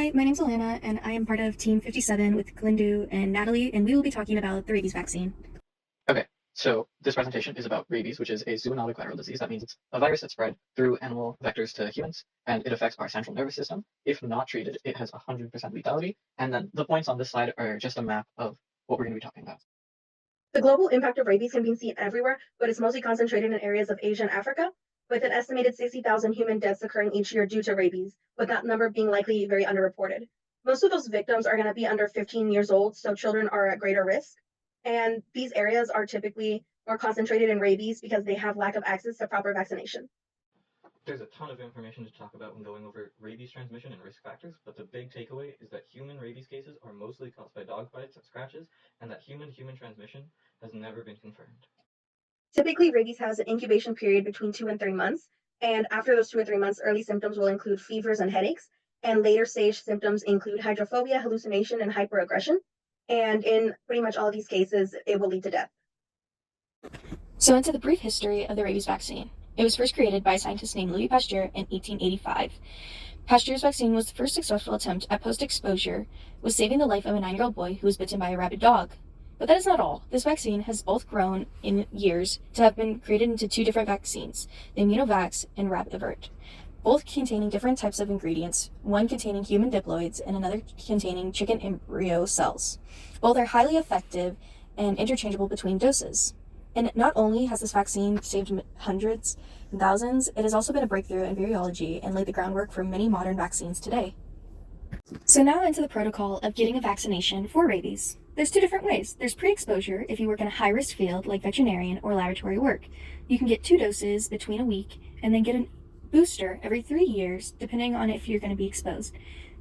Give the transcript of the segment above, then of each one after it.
Hi, my name's Alana, and I am part of Team 57 with Glindu and Natalie, and we will be talking about the rabies vaccine. Okay, so this presentation is about rabies, which is a zoonotic viral disease. That means it's a virus that's spread through animal vectors to humans, and it affects our central nervous system. If not treated, it has 100% lethality. And then the points on this slide are just a map of what we're going to be talking about. The global impact of rabies can be seen everywhere, but it's mostly concentrated in areas of Asia and Africa, with an estimated 60,000 human deaths occurring each year due to rabies, with that number being likely very underreported. Most of those victims are going to be under 15 years old, so children are at greater risk. And these areas are typically more concentrated in rabies because they have lack of access to proper vaccination. There's a ton of information to talk about when going over rabies transmission and risk factors, but the big takeaway is that human rabies cases are mostly caused by dog bites and scratches, and that human-human transmission has never been confirmed. Typically, rabies has an incubation period between 2 and 3 months, and after those 2 or 3 months, early symptoms will include fevers and headaches, and later stage symptoms include hydrophobia, hallucination, and hyperaggression. And in pretty much all of these cases, it will lead to death. So, into the brief history of the rabies vaccine. It was first created by a scientist named Louis Pasteur in 1885. Pasteur's vaccine was the first successful attempt at post-exposure, was saving the life of a 9-year-old boy who was bitten by a rabid dog. But that is not all. This vaccine has both grown in years to have been created into two different vaccines, the Immunovax and Rabivert, both containing different types of ingredients, one containing human diploids and another containing chicken embryo cells. Both are highly effective and interchangeable between doses. And not only has this vaccine saved hundreds and thousands, it has also been a breakthrough in virology and laid the groundwork for many modern vaccines today. So now into the protocol of getting a vaccination for rabies. There's two different ways. There's pre-exposure if you work in a high-risk field like veterinarian or laboratory work. You can get 2 doses between a week and then get a booster every 3 years depending on if you're going to be exposed.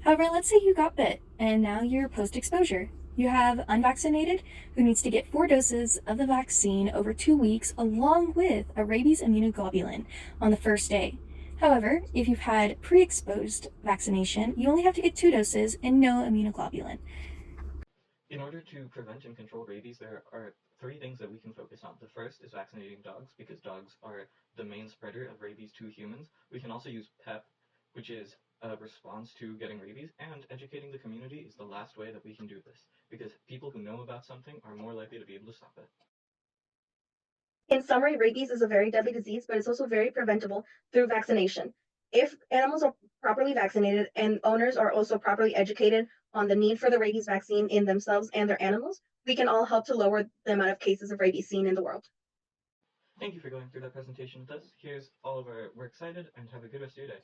However, let's say you got bit and now you're post-exposure. You have unvaccinated who needs to get 4 doses of the vaccine over 2 weeks along with a rabies immunoglobulin on the first day. However, if you've had pre-exposed vaccination, you only have to get 2 doses and no immunoglobulin. In order to prevent and control rabies, there are three things that we can focus on. The first is vaccinating dogs, because dogs are the main spreader of rabies to humans. We can also use PEP, which is a response to getting rabies, and educating the community is the last way that we can do this, because people who know about something are more likely to be able to stop it. In summary, rabies is a very deadly disease, but it's also very preventable through vaccination. If animals are properly vaccinated and owners are also properly educated on the need for the rabies vaccine in themselves and their animals, we can all help to lower the amount of cases of rabies seen in the world. Thank you for going through that presentation with us. We're excited, and have a good rest of your day.